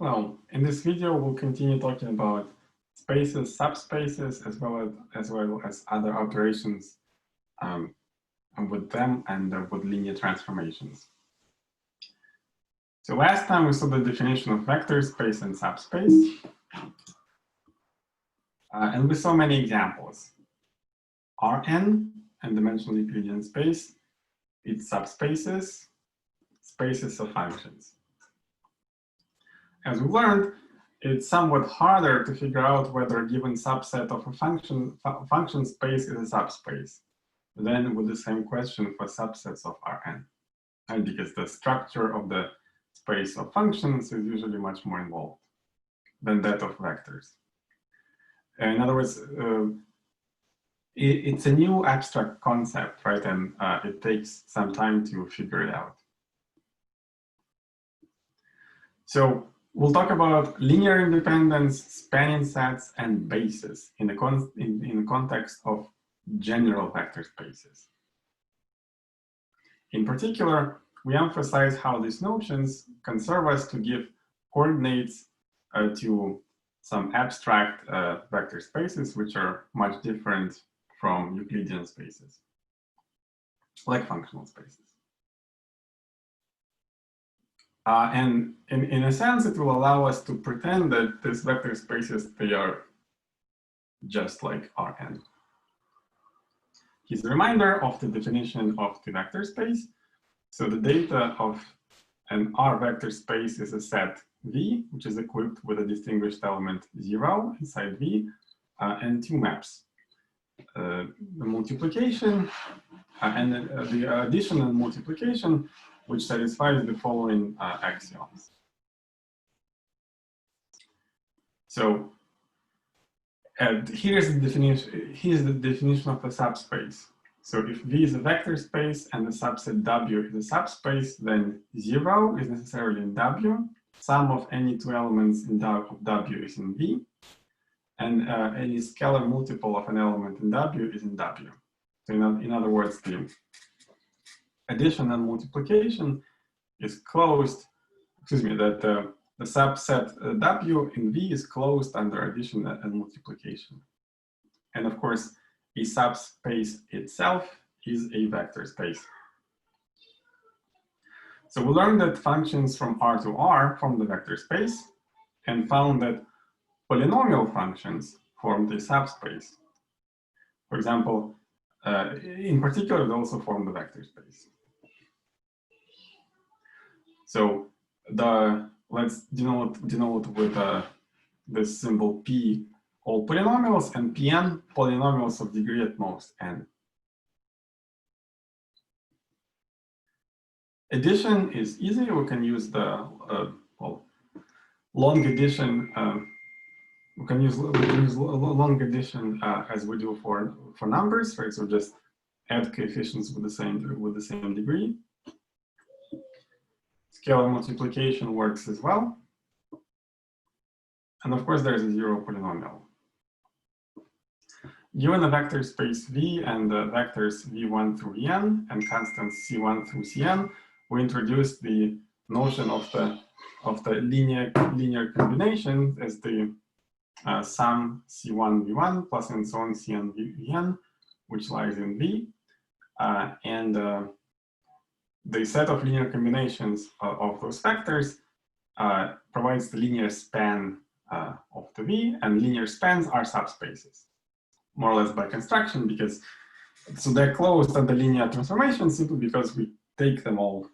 Well, in this video, we'll continue talking about spaces, subspaces, as well as other operations with them and with linear transformations. So last time we saw the definition of vector space and subspace, and we saw many examples. Rn and dimensional Euclidean space, its subspaces, spaces of functions. As we learned, it's somewhat harder to figure out whether a given subset of a function space is a subspace than with the same question for subsets of Rn. And because the structure of the space of functions is usually much more involved than that of vectors. In other words, it's a new abstract concept, right? And it takes some time to figure it out. So we'll talk about linear independence, spanning sets, and bases in the context of general vector spaces. In particular, we emphasize how these notions can serve us to give coordinates to some abstract vector spaces, which are much different from Euclidean spaces, like functional spaces. And in a sense, it will allow us to pretend that these vector spaces, they are just like Rn. Here's a reminder of the definition of the vector space. So the data of an R vector space is a set V, which is equipped with a distinguished element 0 inside V, and two maps. The multiplication and the addition and multiplication, which satisfies the following axioms. So here's the definition of a subspace. So if V is a vector space and the subset W is a subspace, then 0 is necessarily in W. Sum of any two elements of W is in V. And any scalar multiple of an element in W is in W. So in other words, the addition and multiplication is closed, that the subset W in V is closed under addition and multiplication. And of course, a subspace itself is a vector space. So we learned that functions from R to R form the vector space and found that polynomial functions form the subspace. For example, in particular, they also form the vector space. So let's denote with this symbol P all polynomials and Pn polynomials of degree at most n. Addition is easy. We can use the long addition. We can use long addition as we do for numbers, right? So just add coefficients with the same degree. Scalar multiplication works as well. And of course, there's a zero polynomial. Given a vector space V and the vectors V1 through Vn and constants C1 through Cn, we introduced the notion of the linear combination as the sum C1 V1 plus and so on Cn Vn, which lies in V. And the set of linear combinations of those vectors provides the linear span of the V, and linear spans are subspaces, more or less by construction, because so they're closed under linear transformation simply because we take them all.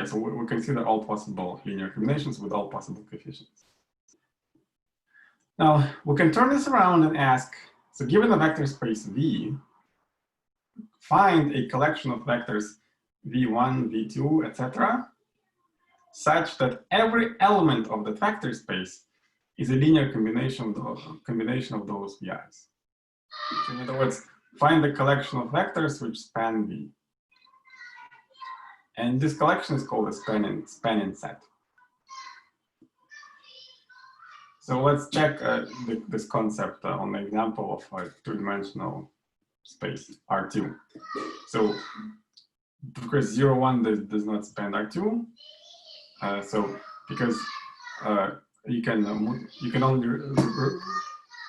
So we consider all possible linear combinations with all possible coefficients. Now we can turn this around and ask, so given a vector space V, find a collection of vectors V1, V2, etc., such that every element of the vector space is a linear combination of those VIs. So in other words, find the collection of vectors which span V. And this collection is called a spanning set. So let's check this concept on the example of a two-dimensional space R2. So of course 0, 1 does not span R2. So because you can only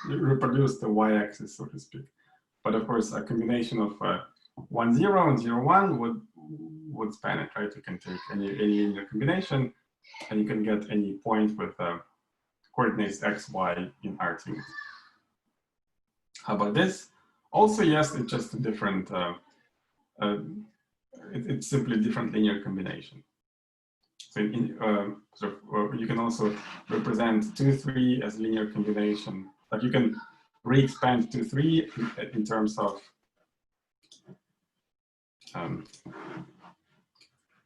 reproduce the y-axis, so to speak. But of course, a combination of 1, 0 and 0, 1 would span it, right? You can take any linear combination, and you can get any point with coordinates x, y in R2. How about this? Also, yes, it's just a different, it's simply a different linear combination. So you can also represent 2, 3 as linear combination. Like you can re-expand 2, 3 in terms of,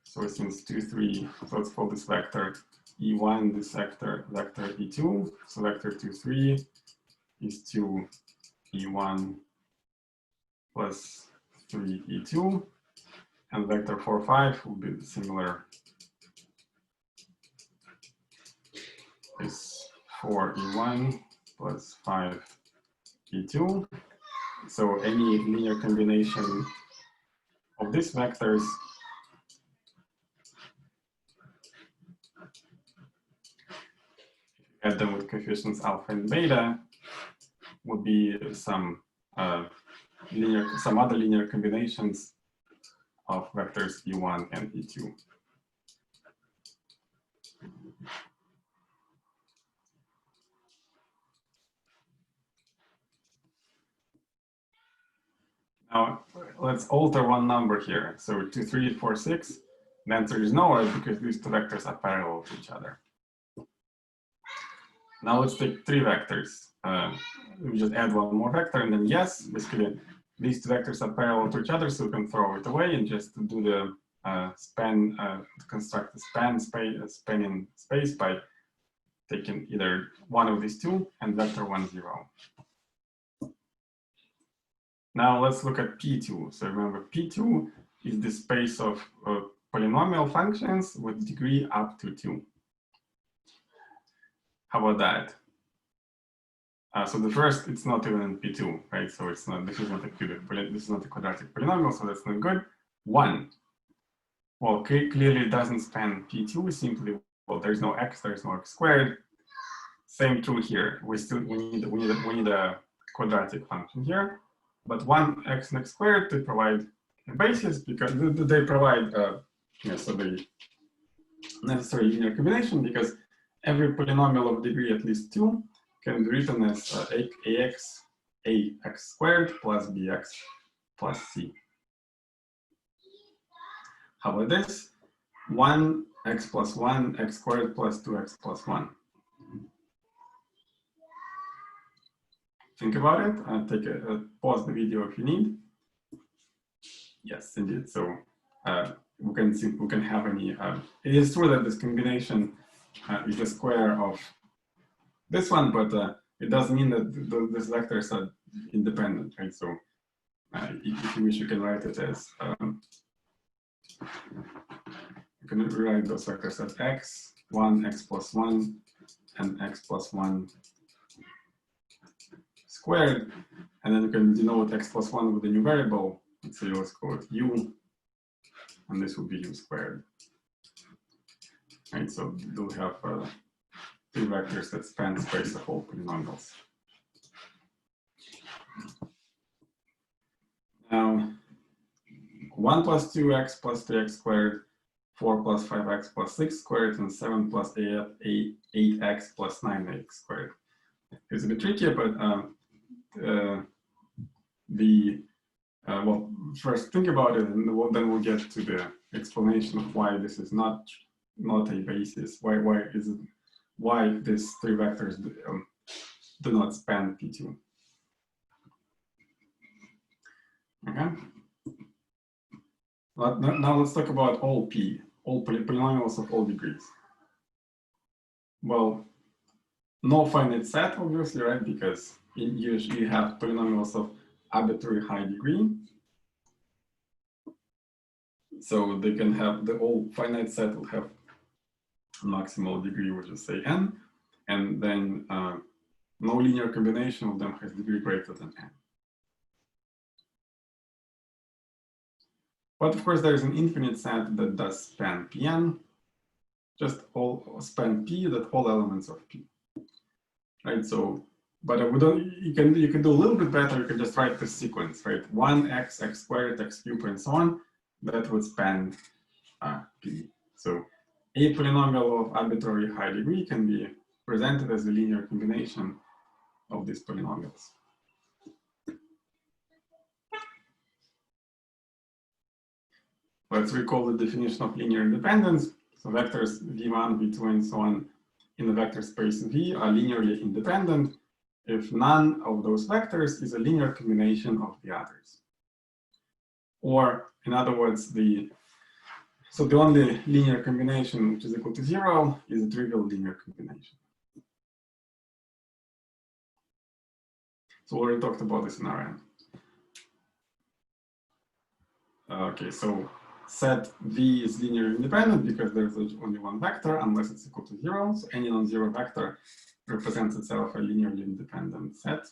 so since 2, 3, so let's call this vector E1, this vector E2. So vector 2, 3 is 2 E1 plus 3 E2. And vector 4, 5 will be similar. Is 4 E1 plus 5 E2. So any linear combination of these vectors add them with coefficients alpha and beta would be some other linear combinations of vectors E1 and E2. Now let's alter one number here. So 2, 3, 4, 6. The answer is no, right? Because these two vectors are parallel to each other. Now let's take 3 vectors. We just add one more vector, and then yes, basically these two vectors are parallel to each other, so we can throw it away and just do the span, construct the spanning space by taking either one of these two and vector 1, 0. Now let's look at P2. So remember, P2 is the space of polynomial functions with degree up to 2. How about that? So the first, it's not even in P2, right? So it's not, this is not a quadratic polynomial, so that's not good. 1. Well, clearly it doesn't span P2, simply, well, there's no x squared. Same true here. We need a quadratic function here, but 1x and x squared, they provide a basis because they provide so the necessary linear combination, because every polynomial of degree at least 2 can be written as ax squared plus bx plus c. How about this? 1x plus 1, x squared plus 2x plus 1. Think about it. Pause the video if you need. Yes, indeed. So we can have any. It is true that this combination is the square of this one, but it doesn't mean that these vectors are independent, right? So if you wish, you can write it as you can rewrite those vectors as x, 1, x plus 1, and x plus 1 squared, and then you can denote x plus 1 with a new variable. So let's call it u, and this will be u squared. Right, so you'll have 3 vectors that span the space of all polynomials. Now, 1 plus 2x plus 3x squared, 4 plus 5x plus 6 squared, and 7 plus 8x plus 9x squared. It's a bit tricky, but well, first think about it, and then we'll get to the explanation of why this is not a basis. Why these 3 vectors do not span P2. Okay. Now let's talk about all P, all polynomials of all degrees. Well, no finite set, obviously, right? Because you usually have polynomials of arbitrary high degree. So they can have the whole finite set will have a maximal degree, which is say n, and then no linear combination of them has degree greater than n. But of course, there is an infinite set that does span Pn. just all span P, that all elements of P, right? So, but we don't. You can do a little bit better. You can just write the sequence, right? 1x, x squared, x cubed, and so on. That would span P. So a polynomial of arbitrary high degree can be presented as a linear combination of these polynomials. Let's recall the definition of linear independence. So vectors v1, v2, and so on in the vector space V are linearly independent if none of those vectors is a linear combination of the others. Or in other words, the only linear combination which is equal to 0 is a trivial linear combination. So we already talked about this in our end. Okay, so set V is linearly independent because there's only one vector unless it's equal to 0. So any non-zero vector represents itself a linearly independent set.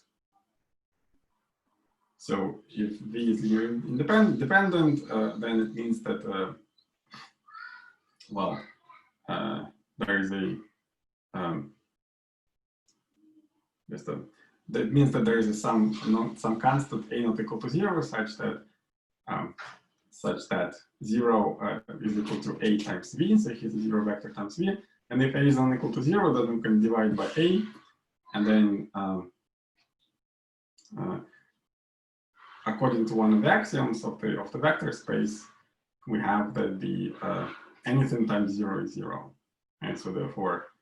So if V is linearly independent, then it means that there is that means that there is some constant a not equal to 0 such that 0 is equal to a times v, so here's a 0 vector times v. And if a is not equal to 0, then we can divide by a, and then according to one of the axioms of the vector space, we have that the anything times 0 is 0, and so therefore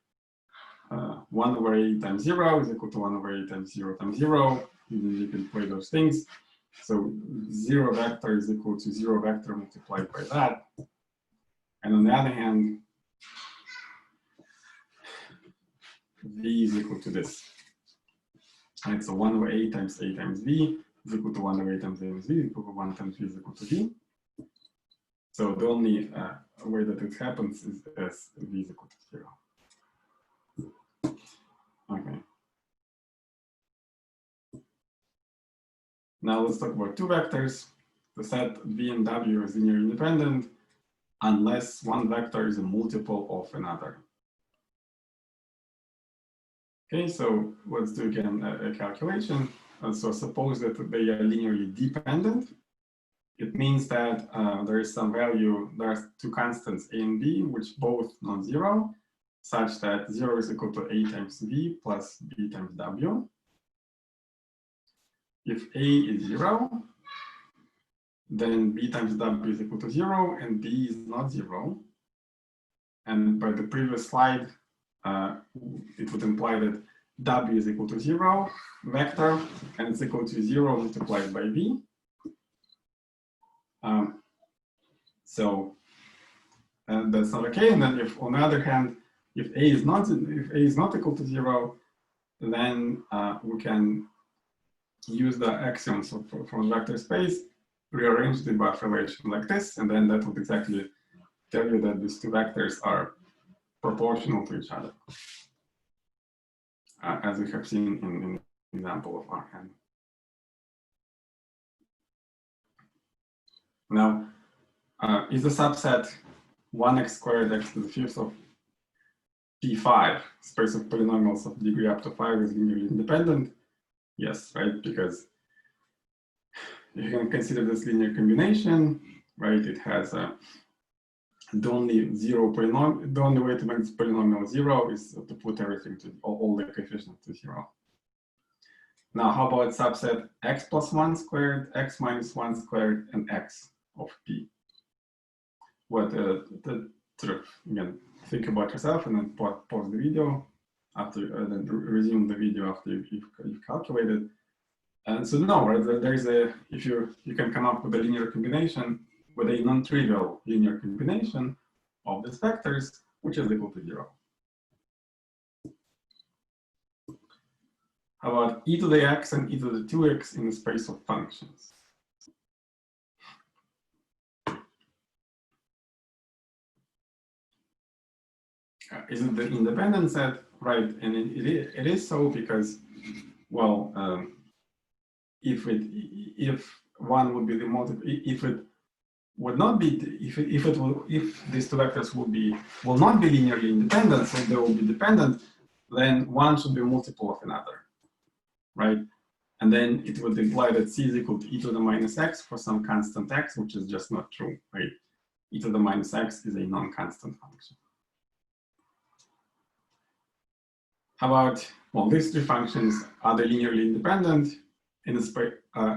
1 over a times 0 is equal to 1 over a times 0 times 0. You can play those things. So 0 vector is equal to 0 vector multiplied by that. And on the other hand, v is equal to this. Right, so 1 over a times v is equal to 1 over a times v equal to 1 times v is equal to v. So the only way that it happens is as v is equal to 0. Okay. Now let's talk about two vectors. The set v and w is linearly independent unless one vector is a multiple of another. Okay, so let's do again a calculation. So suppose that they are linearly dependent. It means that there is some value, there are two constants a and b, which both non-zero, such that 0 is equal to a times v plus b times w. If a is 0, then b times w is equal to 0, and b is not 0. And by the previous slide, it would imply that w is equal to 0 vector, and it's equal to 0 multiplied by v. So that's not okay. And then if, on the other hand, if a is not equal to 0, then we can use the axioms from vector space, rearrange the buff relation like this, and then that would exactly tell you that these two vectors are proportional to each other, as we have seen in the example of Rn. Now, is the subset 1x squared x to the fifth of P5, space of polynomials of degree up to 5 is linearly independent? Yes, right, because you can consider this linear combination, right? It has the only way to make this polynomial 0 is to put everything to all the coefficients to 0. Now, how about subset x plus 1 squared, x minus 1 squared, and x of p? What sort of, again, think about yourself and then pause the video after, then resume the video after you've calculated. And so no, right, there's if you can come up with a linear combination with a non-trivial linear combination of these vectors, which is equal to 0. How about e to the x and e to the 2x in the space of functions? Is it the independent set? Right, and it is so because, well, if one would be the multiple, if it would not be, if these two vectors will not be linearly independent, so they will be dependent, then one should be a multiple of another, right? And then it would imply that c is equal to e to the minus x for some constant x, which is just not true, right? E to the minus x is a non-constant function. How about, well, these three functions, are they linearly independent in the space?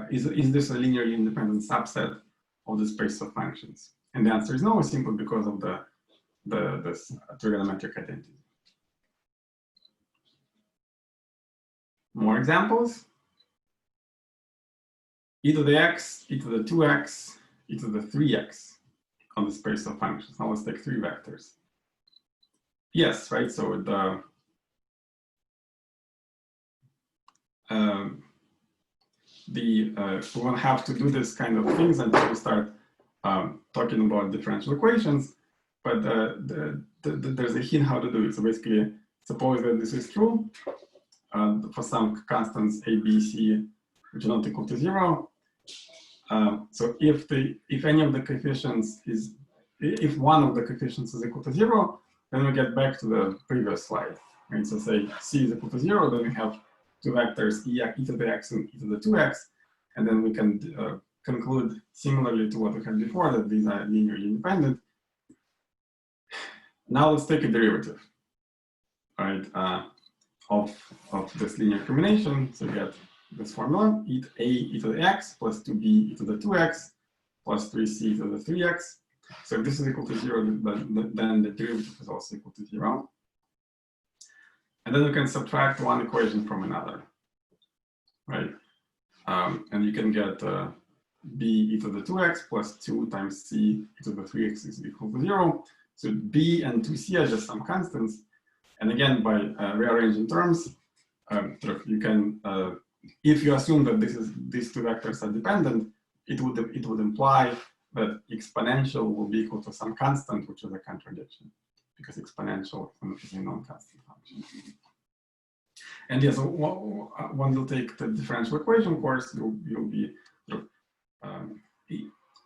Is this a linearly independent subset of the space of functions? And the answer is no, simply because of this trigonometric identity. More examples. E to the x, e to the 2x, e to the 3x on the space of functions. Now let's take three vectors. Yes, right, so we won't have to do this kind of things until we start talking about differential equations, but there's a hint how to do it. So basically, suppose that this is true for some constants a, b, c, which are not equal to 0. So if any of the coefficients is, if one of the coefficients is equal to 0, then we get back to the previous slide. Right? So say c is equal to 0, then we have two vectors e to the x and e to the 2x, and then we can conclude similarly to what we had before, that these are linearly independent. Now let's take a derivative, right, of this linear combination. So we get this formula, a e to the x plus 2b e to the 2x plus 3c e to the 3x. So if this is equal to 0, then the derivative is also equal to 0. And then we can subtract one equation from another, right? And you can get b e to the 2x plus 2 times c e to the 3x is equal to 0. So b and 2c are just some constants. And again, by rearranging terms, you can, if you assume that these two vectors are dependent, it would imply that exponential will be equal to some constant, which is a contradiction, because exponential is a non-constant function. And yeah, so when you take the differential equation course, you'll be,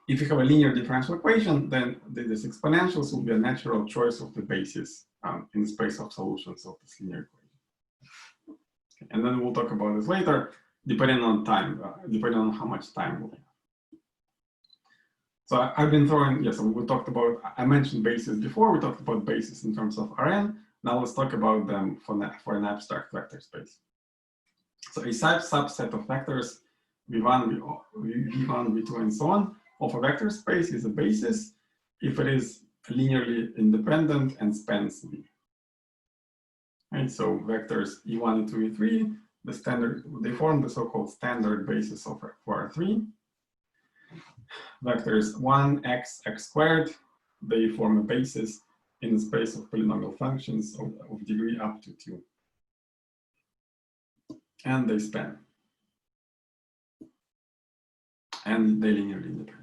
if you have a linear differential equation, then these exponentials will be a natural choice of the basis in the space of solutions of this linear equation. Okay. And then we'll talk about this later, depending on time, depending on how much time we have. So I've been throwing, so we talked about, I mentioned bases before, we talked about bases in terms of Rn. Now let's talk about them for an abstract vector space. So a subset of vectors, v1, v2, and so on, of a vector space is a basis if it is linearly independent and spans V. Right, so vectors e1, e2, e3, they form the so-called standard basis for R3. Vectors 1, x squared, they form a basis in the space of polynomial functions of degree up to 2. And they span. And they're linearly independent.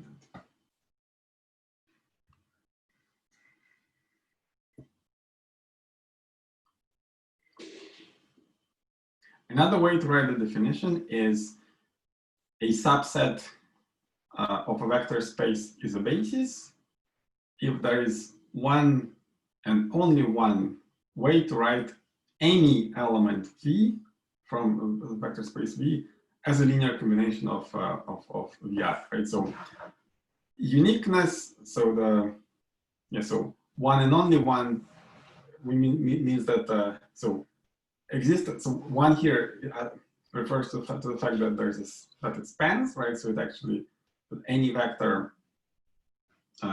Another way to write the definition is a subset of a vector space is a basis if there is one and only one way to write any element V from the vector space V as a linear combination of VR, right? So uniqueness, so so one and only one means that so existence. So one here refers to the fact that that it spans, right? So it actually, that any vector,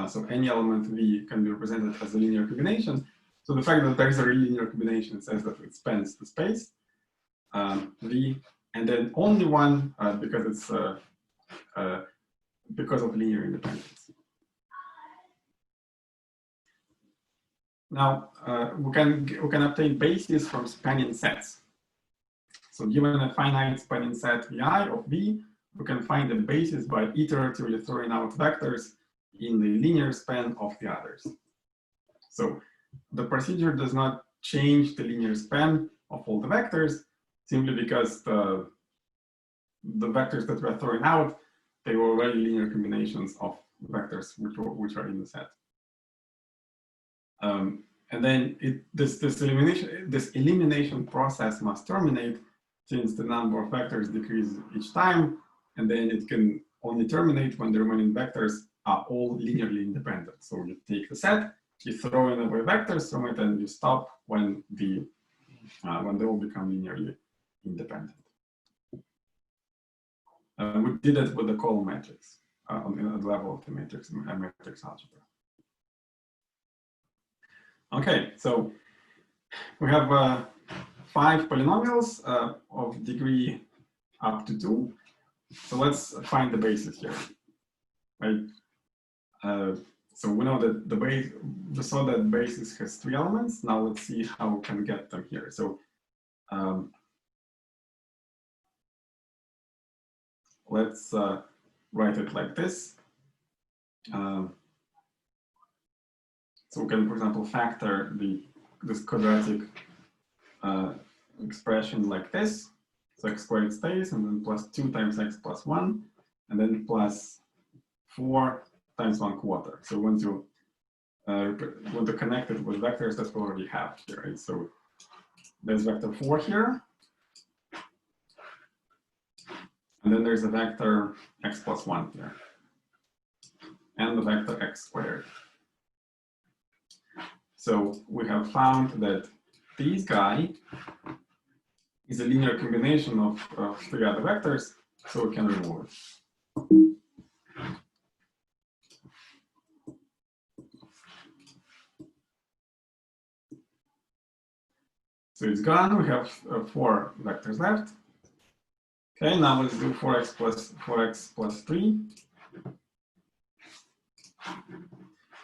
so any element V can be represented as a linear combination. So the fact that there is a linear combination says that it spans the space V, and then only one because it's because of linear independence. Now we can obtain bases from spanning sets. So given a finite spanning set Vi of V, we can find the basis by iteratively throwing out vectors in the linear span of the others. So the procedure does not change the linear span of all the vectors, simply because the vectors that we're throwing out, they were already linear combinations of vectors which are in the set. And then this elimination process must terminate since the number of vectors decreases each time, and then it can only terminate when the remaining vectors are all linearly independent. So you take the set, you throw in away vectors from it, and you stop when they all become linearly independent. We did it with the column matrix on the level of the matrix algebra. Okay, so we have 5 polynomials of degree up to 2. So let's find the basis here, right? So we know that we saw that basis has 3 elements. Now let's see how we can get them here. So let's write it like this. So we can, for example, factor this quadratic expression like this. So x squared stays, and then plus 2 times x plus 1, and then plus 4 times 1/4. So once you want to connect it with vectors that we already have here, right? So there's vector 4 here, and then there's a vector x plus 1 here, and the vector x squared. So we have found that this guy is a linear combination of 3 other vectors, so we can remove it. So it's gone. We have 4 vectors left. Okay, now let's do 4x plus 3.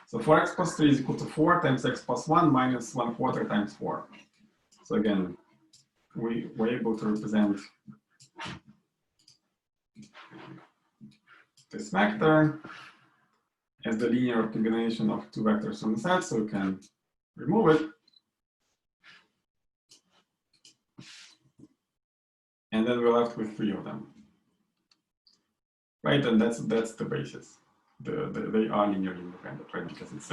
So 4x plus 3 is equal to 4 times x plus 1 minus 1/4 times 4. So again, we were able to represent this vector as the linear combination of 2 vectors from the set, so we can remove it. And then we're left with 3 of them. Right, and that's the basis. They are linearly independent, right? Because it's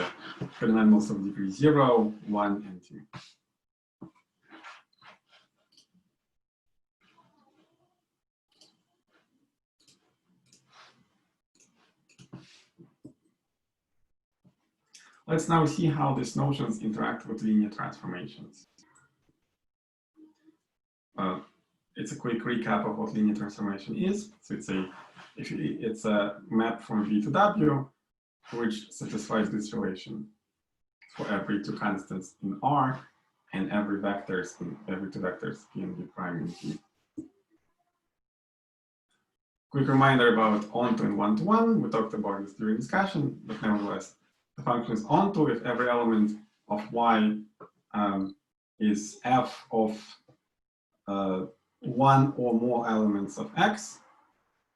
polynomials of degree 0, 1, and 2. Let's now see how these notions interact with linear transformations. It's a quick recap of what linear transformation is. So it's a map from V to W, which satisfies this relation for every 2 constants in R and every 2 vectors P and V prime in P. Quick reminder about onto and one-to-one. We talked about this during discussion, but nevertheless, the function is onto if every element of Y is f of 1 or more elements of X,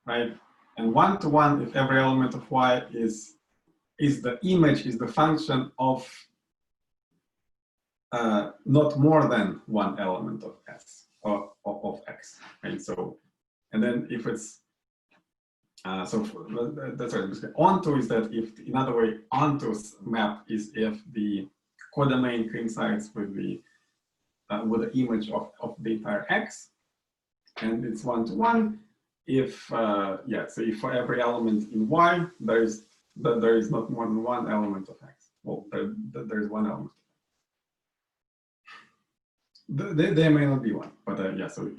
right? And one-to-one if every element of Y is the function of not more than 1 element of S or of X, right? So, and then if it's that's right. Onto is that if, in other way, onto's map is if the codomain coincides with the image of the entire X, and it's one-to-one. If so if for every element in Y there is not more than 1 element of X. Well, there is 1 element. There may not be 1, but so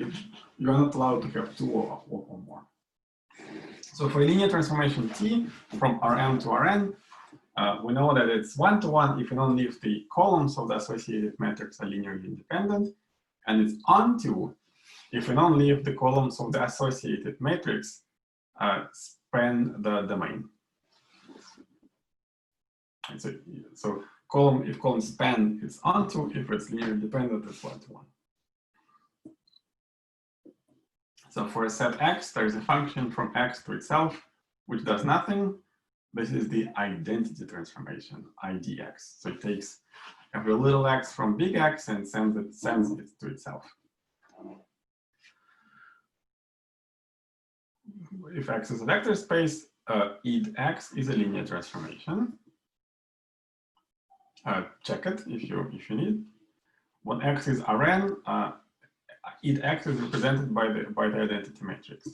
you are not allowed to have 2 or more. So for linear transformation T from Rm to Rn, we know that it's one-to-one if and only if the columns of the associated matrix are linearly independent, and it's onto if and only if the columns of the associated matrix span the domain. And so if columns span, it's onto. If it's linearly dependent, it's one-to-one. So for a set X, there's a function from X to itself, which does nothing. This is the identity transformation, IDX. So it takes every little x from big X and sends it to itself. If X is a vector space, id(x) is a linear transformation. Check it if you need. When x is Rn, id(x) is represented by the identity matrix.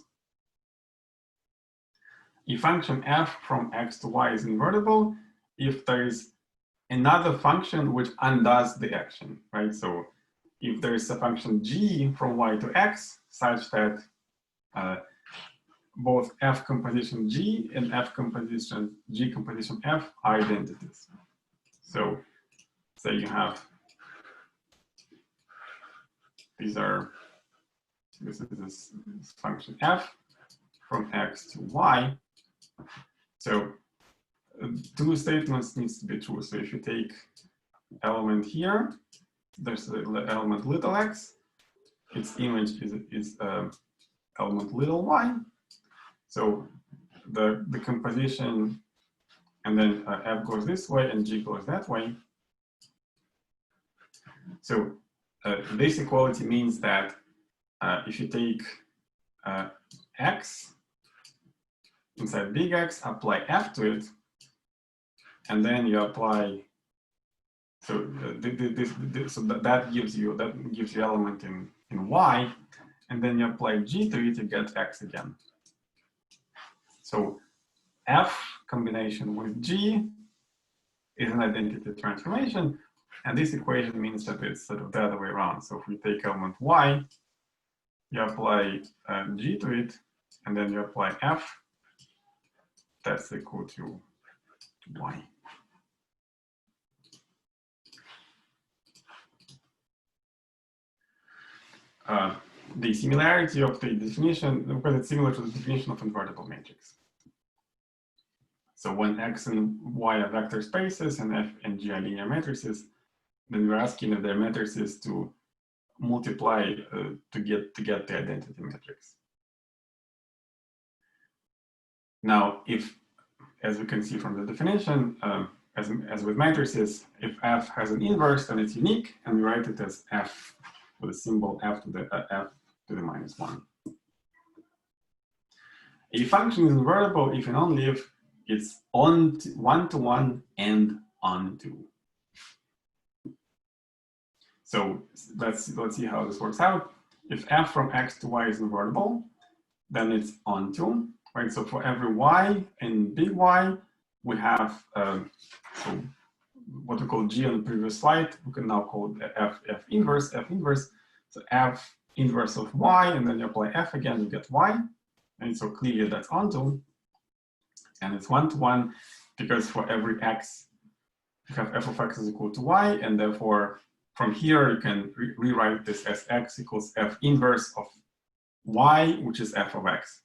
If function f from x to y is invertible, if there is another function which undoes the action, right? So if there is a function g from y to x such that both f composition g and f composition g composition f are identities. So say you have this is this function f from x to y. So two statements needs to be true. So if you take element here, there's the element little x, its image is element little y. So the composition, and then f goes this way and g goes that way. So this equality means that if you take x inside big X, apply f to it, and then you apply. So that gives you element in y, and then you apply g to it, you get x again. So f combination with g is an identity transformation, and this equation means that it's sort of the other way around. So if we take element y, you apply g to it, and then you apply f, that's equal to y. The similarity of the definition, because it's similar to the definition of invertible matrix. So when x and y are vector spaces and f and g are linear matrices, then we're asking if they're matrices to multiply to get the identity matrix. Now, if, as we can see from the definition, as with matrices, if f has an inverse, then it's unique, and we write it as f with a symbol f to the -1. A function is invertible if and only if it's on one-to-one and onto. So let's see how this works out. If f from x to y is invertible, then it's onto, right? So for every y in big Y, we have so what we call g on the previous slide. We can now call it f inverse. So f inverse of y, and then you apply f again, you get y. And so clearly that's onto, and it's one-to-one because for every x, you have f of x is equal to y, and therefore from here you can rewrite this as x equals f inverse of y, which is f of x.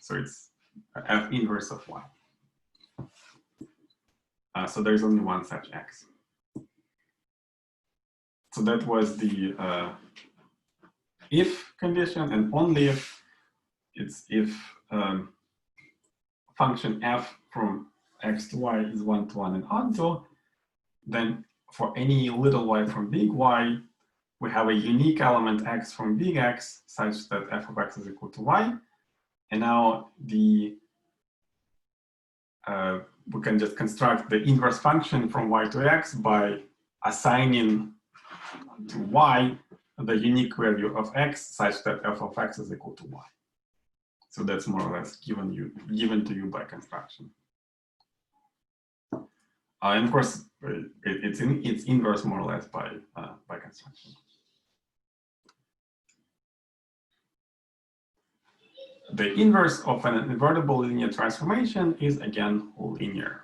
So it's f inverse of y. So there's only one such x. So that was the if condition, and only if it's if function f from x to y is one-to-one and onto, then for any little y from big Y, we have a unique element x from big X such that f of x is equal to y. And now we can just construct the inverse function from y to x by assigning to y the unique value of x such that f of x is equal to y. So that's more or less given to you by construction. And of course, it's inverse more or less by construction. The inverse of an invertible linear transformation is again linear.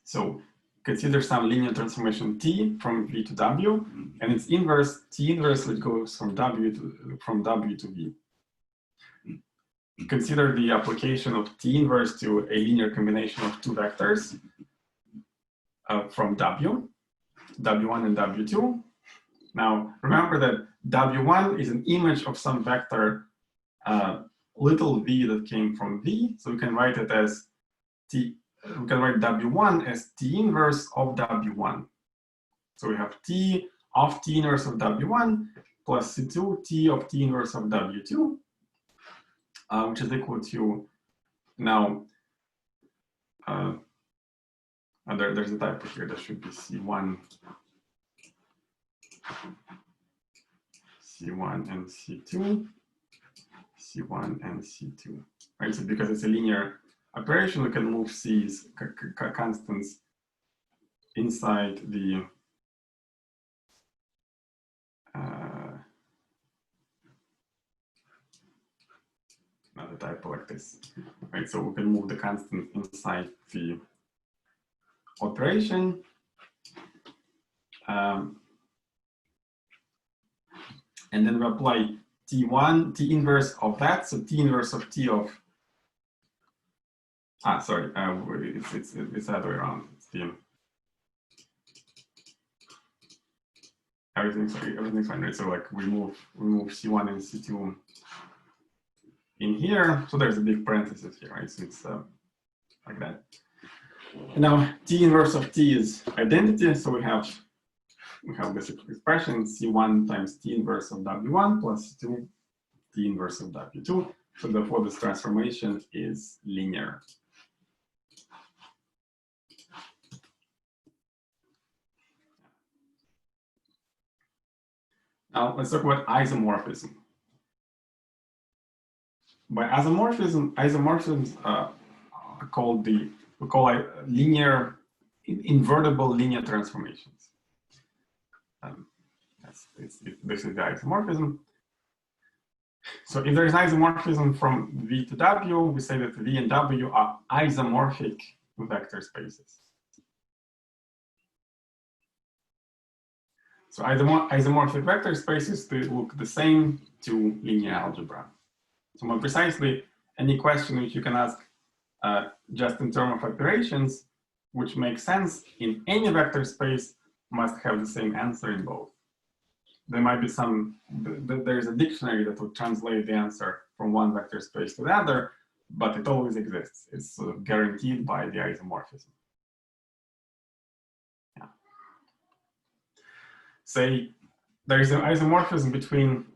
So consider some linear transformation T from V to W, and its inverse T inverse, which goes from W to V. Consider the application of T inverse to a linear combination of two vectors from W, W1 and W2. Now, remember that W1 is an image of some vector little v that came from V, so we can write it as T. We can write W1 as T inverse of W1. So we have T of T inverse of W1 plus C2 T of T inverse of W2. which is equal to now. There's a typo here. There should be C1 and C2, C1 and C2. Right. So because it's a linear operation, we can move C's constants inside the another typo like this, right? So we can move the constant inside the operation. And then we apply T1, T inverse of that. So T inverse of T of, sorry, it's the other way around. It's the, everything's fine, right? So like we move C1 and C2 in here. So there's a big parenthesis here, right? So it's like that. And now T inverse of T is identity. So we have this expression C1 times T inverse of W1 plus C2 T inverse of W2. So therefore this transformation is linear. Now let's talk about isomorphism. By isomorphisms we call linear, invertible linear transformations. This is the isomorphism. So if there is isomorphism from V to W, we say that V and W are isomorphic vector spaces. So isomorphic vector spaces, they look the same to linear algebra. So more precisely, any question which you can ask just in terms of operations, which makes sense in any vector space, must have the same answer in both. There might be there's a dictionary that would translate the answer from one vector space to the other, but it always exists. It's sort of guaranteed by the isomorphism. Yeah. Say there is an isomorphism between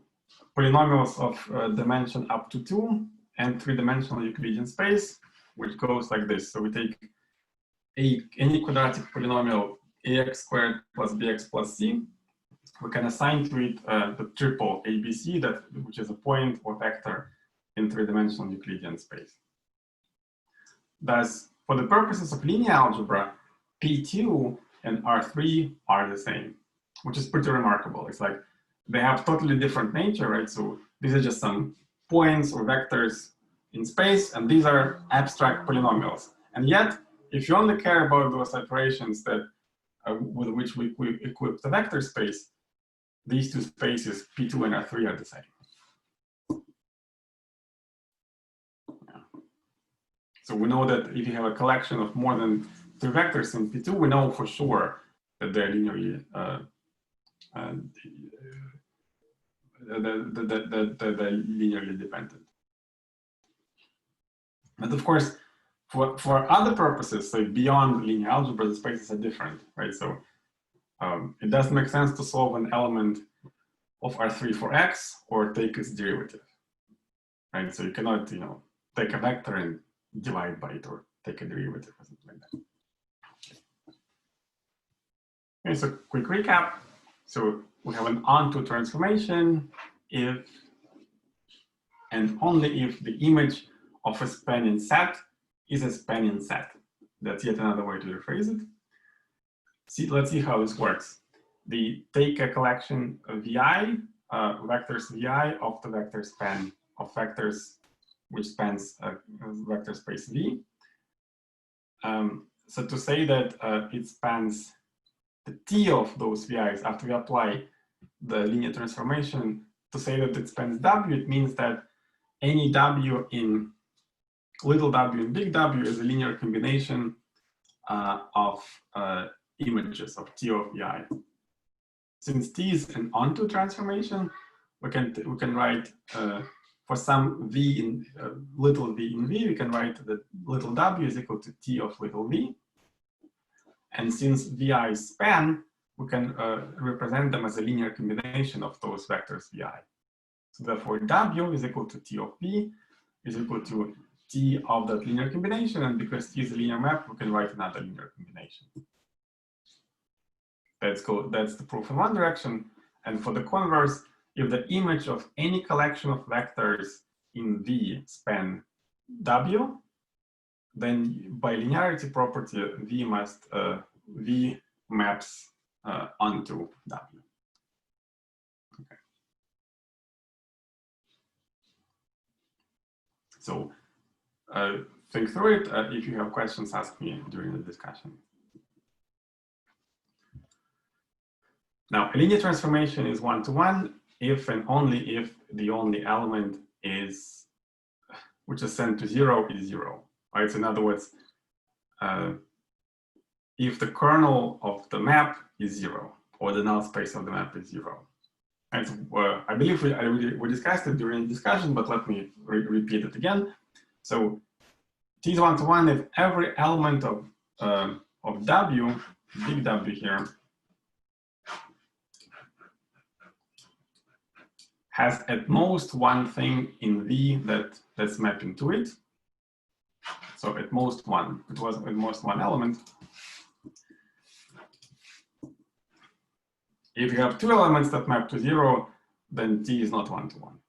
polynomials of dimension up to 2 and 3-dimensional Euclidean space, which goes like this. So we take any quadratic polynomial ax squared plus bx plus c. We can assign to it the triple ABC, which is a point or vector in 3-dimensional Euclidean space. Thus, for the purposes of linear algebra, P2 and R3 are the same, which is pretty remarkable. It's like they have totally different nature, right? So these are just some points or vectors in space, and these are abstract polynomials. And yet, if you only care about those operations that with which we equip the vector space, these two spaces, P2 and R3, are the same. Yeah. So we know that if you have a collection of more than 3 vectors in P2, we know for sure that they're linearly linearly dependent. But of course, for other purposes, so beyond linear algebra, the spaces are different, right? So it doesn't make sense to solve an element of R3 for X or take its derivative, right? So you cannot, take a vector and divide by it or take a derivative or something like that. Okay, so quick recap. So we have an onto transformation if and only if the image of a spanning set is a spanning set. That's yet another way to rephrase it. Let's see how this works. Take a collection of VI, vectors VI of the vector span of vectors which spans a vector space V. So to say that it spans the T of those VIs after we apply the linear transformation, to say that it spans W, it means that any W in little w and big W is a linear combination of images of T of VI. Since T is an onto transformation, we can write for some V in little v in V, we can write that little w is equal to T of little v. And since VI span, we can represent them as a linear combination of those vectors VI. So therefore, W is equal to T of V, is equal to T of that linear combination, and because T is a linear map, we can write another linear combination. That's the proof in one direction. And for the converse, if the image of any collection of vectors in V span W, then by linearity property, V maps onto W. Okay. So think through it. If you have questions, ask me during the discussion. Now, a linear transformation is one-to-one if and only if the only element which is sent to 0 is 0. Right? So in other words, if the kernel of the map is 0, or the null space of the map is 0. And I believe we discussed it during the discussion, but let me repeat it again. So T is one-to-one if every element of W, big W here, has at most one thing in V that's mapping to it. So at most one, it was at most one element. If you have two elements that map to 0, then T is not one-to-one.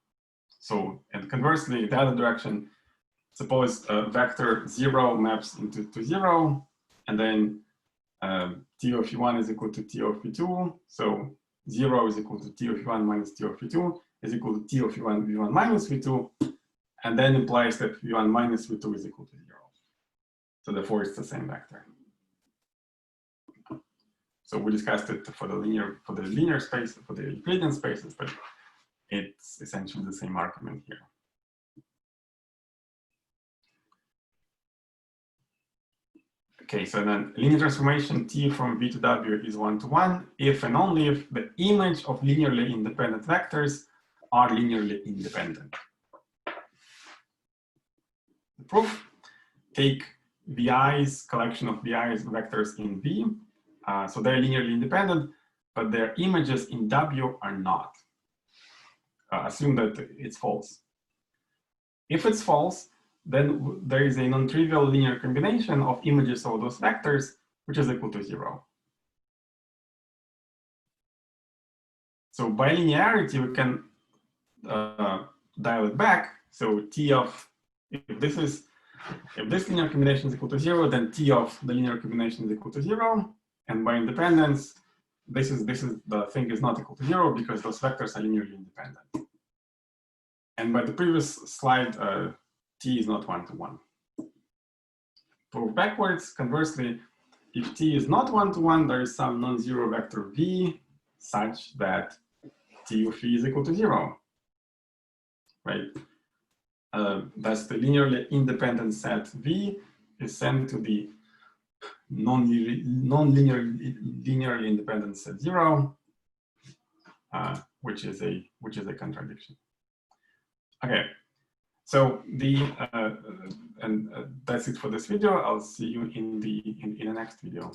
So, and conversely, the other direction, suppose vector 0 maps into 0, and then T of V1 is equal to T of V2. So 0 is equal to T of V1 minus T of V2 is equal to T of V1 minus V2, and then implies that V1 minus V2 is equal to 0. So therefore, it's the same vector. So we discussed it for the linear space, for the Euclidean spaces, but it's essentially the same argument here. Okay, so then linear transformation T from V to W is one-to-one if and only if the image of linearly independent vectors are linearly independent. The proof: take VI's collection of VI's vectors in V. So they're linearly independent, but their images in W are not. Assume that it's false. If it's false, then there is a non-trivial linear combination of images of those vectors, which is equal to 0. So by linearity, we can dial it back. So T of, if this linear combination is equal to 0, then T of the linear combination is equal to 0. And by independence, the thing is not equal to 0 because those vectors are linearly independent. And by the previous slide, T is not one-to-one. Proof backwards, conversely, if T is not one-to-one, there is some non-zero vector V such that T of V is equal to 0, right? That's the linearly independent set V is sent to the linearly independent set 0, which is a contradiction. Okay, so that's it for this video. I'll see you in the next video.